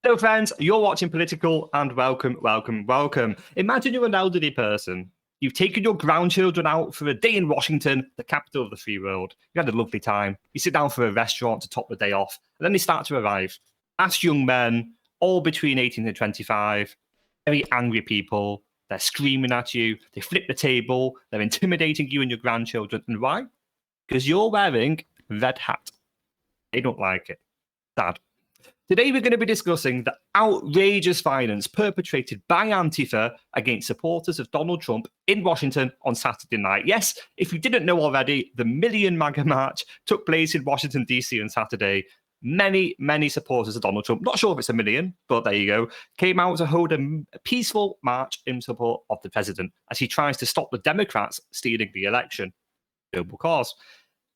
Hello friends, you're watching Political and welcome. Imagine you're an elderly person. You've taken your grandchildren out for a day in Washington, the capital of the free world. You had a lovely time. You sit down for a restaurant to top the day off, and then they start to arrive. Ask young men, all between 18 and 25, very angry people. They're screaming at you. They flip the table. They're intimidating you and your grandchildren. And why? Because you're wearing a red hat. They don't like it. Sad. Today, we're going to be discussing the outrageous violence perpetrated by Antifa against supporters of Donald Trump in Washington on Saturday night. Yes, if you didn't know already, the Million MAGA March took place in Washington, D.C. on Saturday. Many supporters of Donald Trump, not sure if it's a million, but there you go, came out to hold a peaceful march in support of the president as he tries to stop the Democrats stealing the election. Noble cause.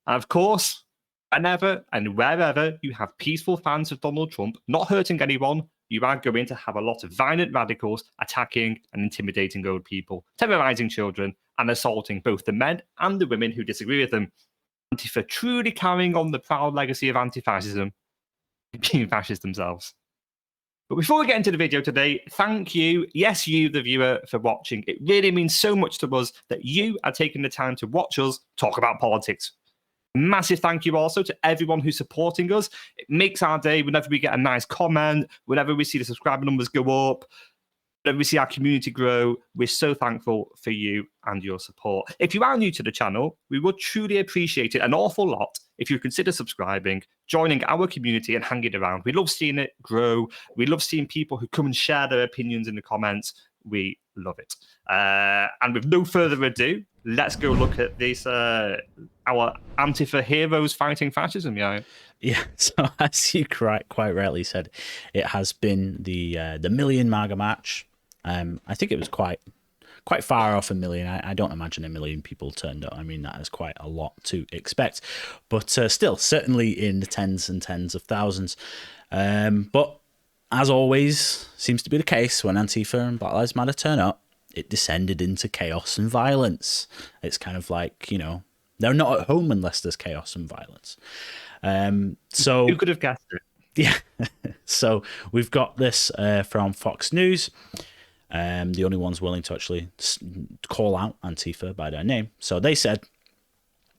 And of course, whenever and wherever you have peaceful fans of Donald Trump not hurting anyone, you are going to have a lot of violent radicals attacking and intimidating old people, terrorizing children, and assaulting both the men and the women who disagree with them. Antifa truly carrying on the proud legacy of anti-fascism, being fascists themselves. But before we get into the video today, thank you, yes, you, the viewer, for watching. It really means so much to us that you are taking the time to watch us talk about politics. Massive thank you also to everyone who's supporting us. It makes our day whenever we get a nice comment, whenever we see the subscriber numbers go up, whenever we see our community grow. We're so thankful for you and your support. If you are new to the channel, we would truly appreciate it an awful lot if you consider subscribing, joining our community and hanging around. We love seeing it grow. We love seeing people who come and share their opinions in the comments. We love it. And with no further ado, let's go look at this, our Antifa heroes fighting fascism, yeah. Yeah, so as you quite rightly said, it has been the Million MAGA March. I think it was quite far off a million. I don't imagine a million people turned up. I mean, that is quite a lot to expect. But still, certainly in the tens and tens of thousands. But as always, seems to be the case when Antifa and Black Lives Matter turn up, it descended into chaos and violence. It's kind of like, you know, they're not at home unless there's chaos and violence. So who could have guessed it? Yeah. So we've got this from Fox News. The only ones willing to actually call out Antifa by their name. So they said,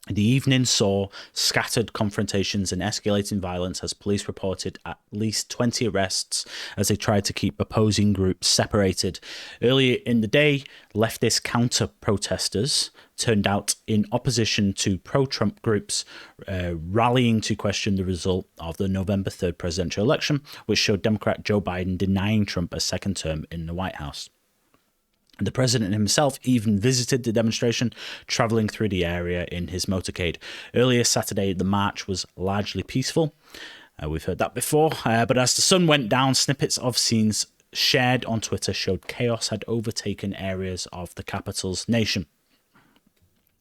the evening saw scattered confrontations and escalating violence as police reported at least 20 arrests as they tried to keep opposing groups separated. Earlier in the day, leftist counter-protesters turned out in opposition to pro-Trump groups rallying to question the result of the November 3rd presidential election, which showed Democrat Joe Biden denying Trump a second term in the White House. The president himself even visited the demonstration, traveling through the area in his motorcade. Earlier Saturday, the march was largely peaceful. We've heard that before. But as the sun went down, snippets of scenes shared on Twitter showed chaos had overtaken areas of the capital's nation.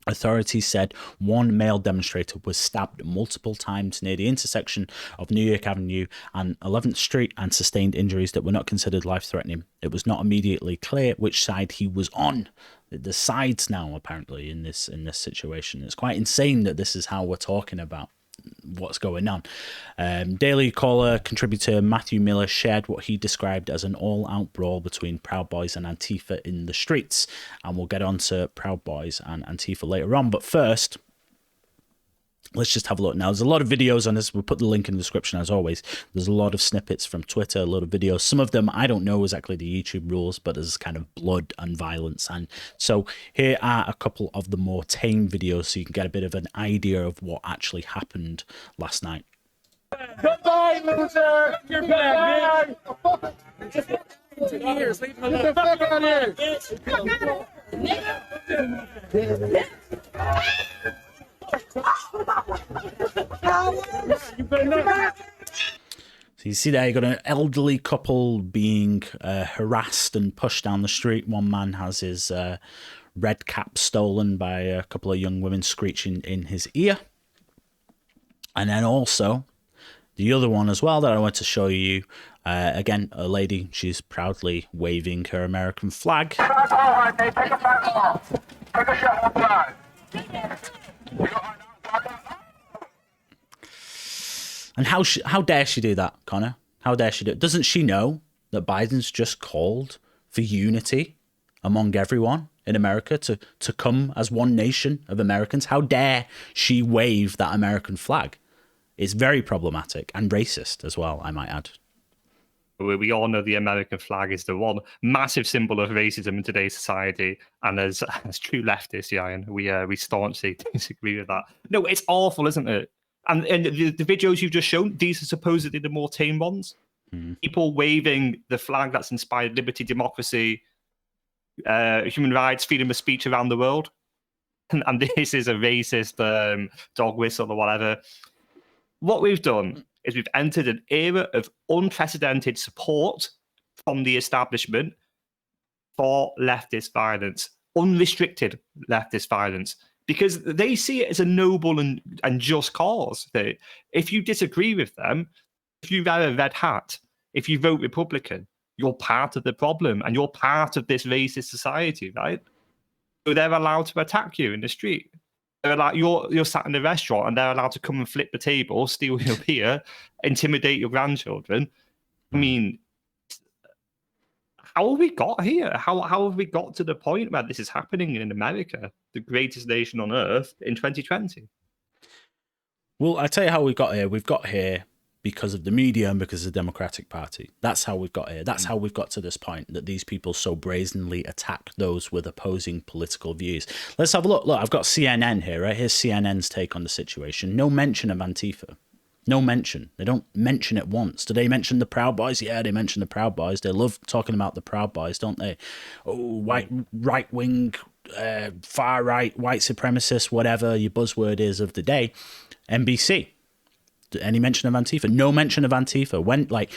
Authorities said one male demonstrator was stabbed multiple times near the intersection of New York Avenue and 11th Street and sustained injuries that were not considered life-threatening. It was not immediately clear which side he was on. There's sides now, apparently, in this situation. It's quite insane that this is how we're talking about what's going on. Daily Caller contributor Matthew Miller shared what he described as an all-out brawl between Proud Boys and Antifa in the streets, and we'll get on to Proud Boys and Antifa later on. But first, let's just have a look now. There's a lot of videos on this. We'll put the link in the description as always. There's a lot of snippets from Twitter, a lot of videos. Some of them, I don't know exactly the YouTube rules, but there's kind of blood and violence. And so here are a couple of the more tame videos so you can get a bit of an idea of what actually happened last night. Goodbye, loser! You're back, bitch! 2 years, leave him alone. Get the fuck out of here! So you see there, you got an elderly couple being harassed and pushed down the street. One man has his red cap stolen by a couple of young women screeching in his ear. And then also the other one as well that I want to show you, again, a lady, she's proudly waving her American flag. And how dare she do that, Connor? How dare she do it? Doesn't she know that Biden's just called for unity among everyone in America to come as one nation of Americans? How dare she wave that American flag? It's very problematic and racist as well, I might add. We all know the American flag is the one massive symbol of racism in today's society, and as true leftists, Ian, we staunchly disagree with that. No, it's awful, isn't it? And the videos you've just shown, these are supposedly the more tame ones. People waving the flag that's inspired liberty, democracy, human rights, freedom of speech around the world. And this is a racist dog whistle or whatever. What we've done is we've entered an era of unprecedented support from the establishment for leftist violence, unrestricted leftist violence, because they see it as a noble and just cause. If you disagree with them, if you wear a red hat, if you vote Republican, you're part of the problem and you're part of this racist society, right? So they're allowed to attack you in the street. They're like, you're sat in a restaurant and they're allowed to come and flip the table, steal your beer, intimidate your grandchildren. I mean, how have we got here? How have we got to the point where this is happening in America, the greatest nation on earth, in 2020? Well, I tell you how we got here. We've got here because of the media and because of the Democratic Party. That's how we've got here. That's how we've got to this point, that these people so brazenly attack those with opposing political views. Let's have a look. Look, I've got CNN here, right? Here's CNN's take on the situation. No mention of Antifa. No mention. They don't mention it once. Do they mention the Proud Boys? Yeah, they mention the Proud Boys. They love talking about the Proud Boys, don't they? Oh, right-wing, far-right, white supremacist, whatever your buzzword is of the day. NBC. Any mention of Antifa? No mention of Antifa. When, like,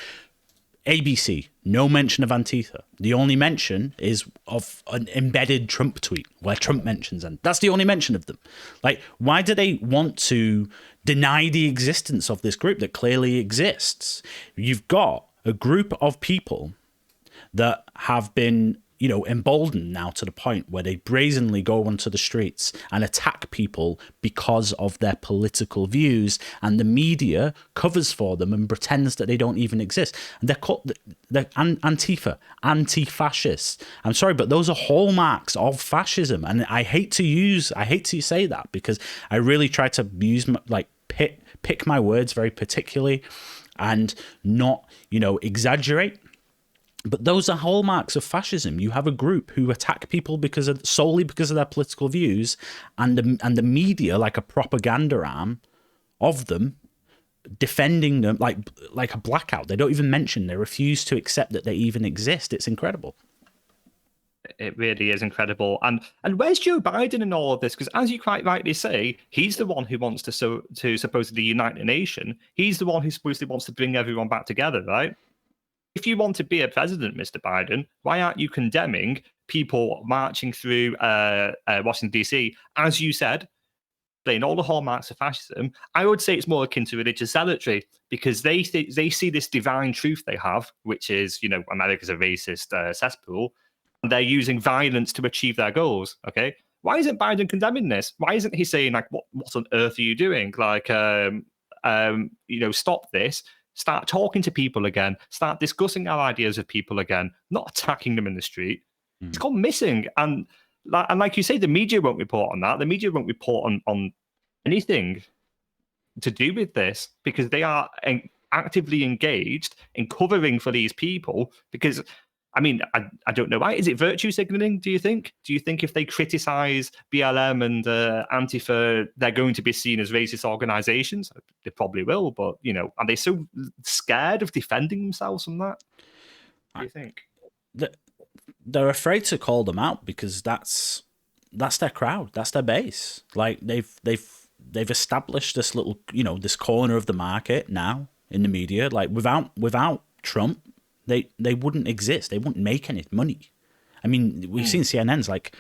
ABC, no mention of Antifa. The only mention is of an embedded Trump tweet where Trump mentions them. That's the only mention of them. Like, why do they want to deny the existence of this group that clearly exists? You've got a group of people that have been, you know, emboldened now to the point where they brazenly go onto the streets and attack people because of their political views, and the media covers for them and pretends that they don't even exist. And they're called Antifa, anti-fascists. I'm sorry, but those are hallmarks of fascism, and I hate to say that, because I really try to use pick my words very particularly and not, you know, exaggerate. But those are hallmarks of fascism. You have a group who attack people solely because of their political views, and the media, like a propaganda arm of them, defending them like a blackout. They don't even mention. They refuse to accept that they even exist. It's incredible. It really is incredible. And where's Joe Biden in all of this? Because as you quite rightly say, he's the one who wants to supposedly unite the nation. He's the one who supposedly wants to bring everyone back together, right? If you want to be a president, Mr. Biden, why aren't you condemning people marching through Washington, D.C., as you said, playing all the hallmarks of fascism? I would say it's more akin to religious zealotry, because they see this divine truth they have, which is, you know, America's a racist cesspool, and they're using violence to achieve their goals, okay? Why isn't Biden condemning this? Why isn't he saying, like, what on earth are you doing? Like, you know, stop this. Start talking to people again. Start discussing our ideas with people again, not attacking them in the street. It's gone missing. And like you say, the media won't report on that. The media won't report on anything to do with this, because they are actively engaged in covering for these people. Because, I mean, I don't know why. Is it virtue signaling, do you think? Do you think if they criticize BLM and Antifa, they're going to be seen as racist organizations? They probably will, but, you know, are they so scared of defending themselves from that? What do you think? They're afraid to call them out, because that's their crowd, that's their base. Like, they've established this little, you know, this corner of the market now in the media. Like, without Trump, they wouldn't exist. They wouldn't make any money. I mean, we've seen CNN's like,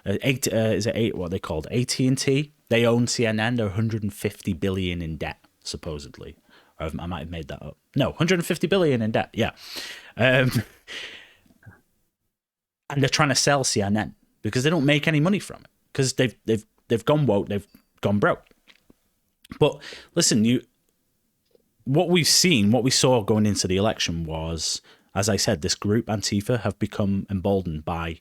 what are they called? AT&T. They own CNN. They're 150 billion in debt, supposedly. Or I might have made that up. No, 150 billion in debt. Yeah. And they're trying to sell CNN because they don't make any money from it, because they've gone woke. They've gone broke. But listen, what we saw going into the election was, as I said, this group Antifa have become emboldened by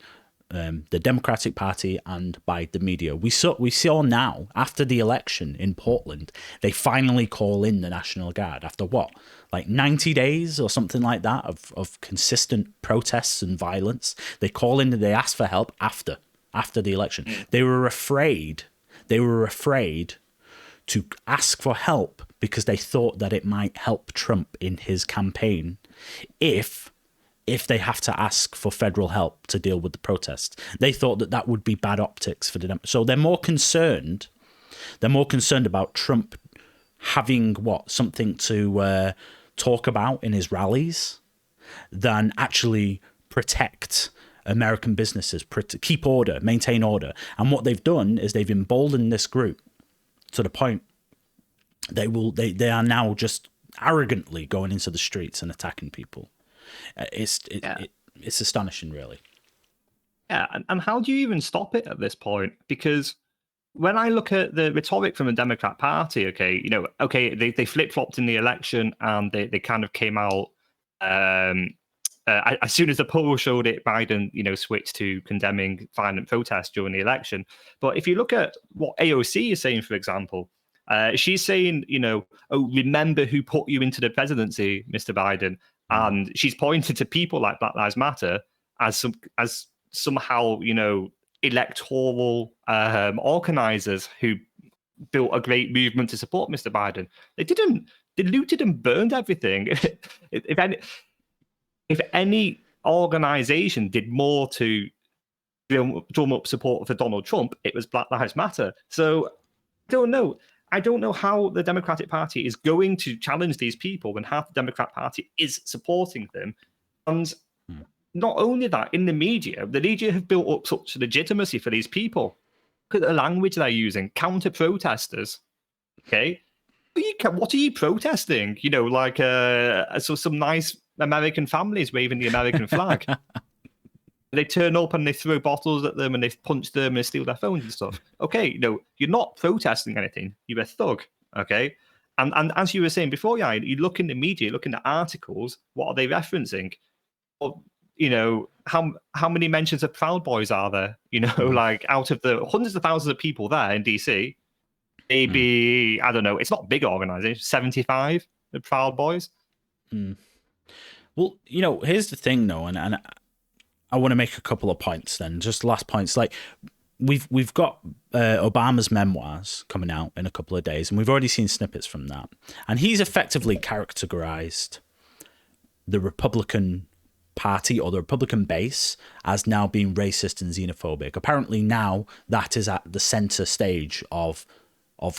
the Democratic Party and by the media. We saw now, after the election in Portland, they finally call in the National Guard after what, like 90 days or something like that of consistent protests and violence. They call in and they ask for help after the election. They were afraid to ask for help because they thought that it might help Trump in his campaign if they have to ask for federal help to deal with the protests. They thought that would be bad optics for them. So they're more concerned about Trump having something to talk about in his rallies than actually protect American businesses, keep order, maintain order. And what they've done is they've emboldened this group to the point they are now just arrogantly going into the streets and attacking people. It's astonishing, really. Yeah, and how do you even stop it at this point? Because when I look at the rhetoric from the Democrat Party, they flip-flopped in the election and they kind of came out as soon as the poll showed it, Biden, switched to condemning violent protests during the election. But if you look at what AOC is saying, for example, she's saying, remember who put you into the presidency, Mr. Biden. And she's pointed to people like Black Lives Matter as somehow, electoral organizers who built a great movement to support Mr. Biden. They didn't. They looted and burned everything. If any organization did more to drum up support for Donald Trump, it was Black Lives Matter. So I don't know how the Democratic Party is going to challenge these people when half the Democrat Party is supporting them. And not only that, in the media have built up such legitimacy for these people. Look at the language they're using, counter-protesters. Okay? What are you protesting? So some nice American families waving the American flag. They turn up and they throw bottles at them and they punch them and they steal their phones and stuff. Okay, you're not protesting anything. You're a thug, okay? And as you were saying before, you look in the media, look in the articles, what are they referencing? Or, how many mentions of Proud Boys are there? Like out of the hundreds of thousands of people there in DC, maybe, I don't know, it's not a big organization, 75 the Proud Boys. Well, here's the thing, though, and I want to make a couple of points then. Just last points. Like we've got Obama's memoirs coming out in a couple of days, and we've already seen snippets from that. And he's effectively characterized the Republican Party or the Republican base as now being racist and xenophobic. Apparently now that is at the center stage of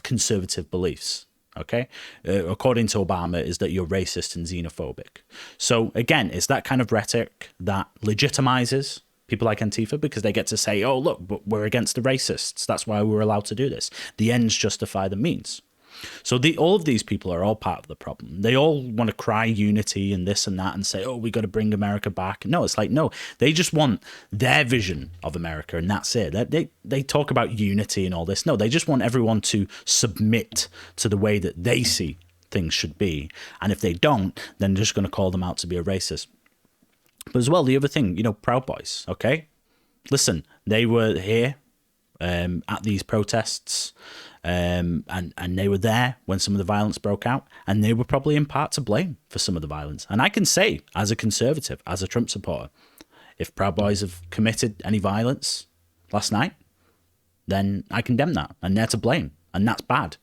conservative beliefs. Okay, according to Obama, is that you're racist and xenophobic. So again, it's that kind of rhetoric that legitimizes people like Antifa because they get to say, "Oh, look, but we're against the racists. That's why we're allowed to do this. The ends justify the means." So all of these people are all part of the problem. They all want to cry unity and this and that and say, "Oh, we got to bring America back." No, it's like, no, they just want their vision of America and that's it. They talk about unity and all this. No, they just want everyone to submit to the way that they see things should be. And if they don't, then they're just going to call them out to be a racist. But as well, the other thing, Proud Boys, okay? Listen, they were here at these protests. And they were there when some of the violence broke out, and they were probably in part to blame for some of the violence. And I can say, as a conservative, as a Trump supporter, if Proud Boys have committed any violence last night, then I condemn that, and they're to blame, and that's bad.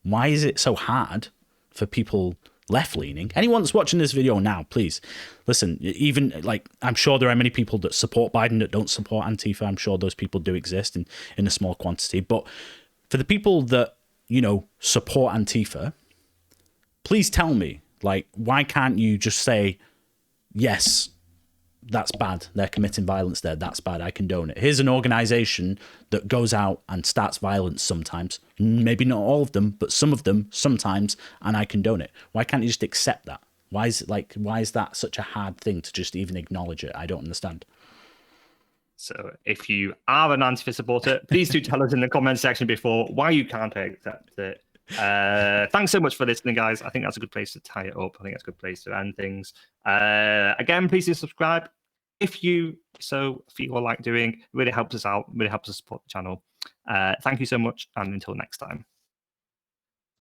Why is it so hard for people left-leaning? Anyone that's watching this video now, please listen. Even I'm sure there are many people that support Biden that don't support Antifa. I'm sure those people do exist in a small quantity, but for the people that, support Antifa, please tell me, why can't you just say, yes, that's bad. They're committing violence there. That's bad. I condone it. Here's an organization that goes out and starts violence sometimes. Maybe not all of them, but some of them sometimes, and I condone it. Why can't you just accept that? Why is that such a hard thing to just even acknowledge it? I don't understand. So if you are an Antifa supporter, please do tell us in the comment section before why you can't accept it. Thanks so much for listening, guys. I think that's a good place to tie it up. I think that's a good place to end things. Again, please do subscribe if you so feel like doing. Really helps us out. Really helps us support the channel. Thank you so much, and until next time.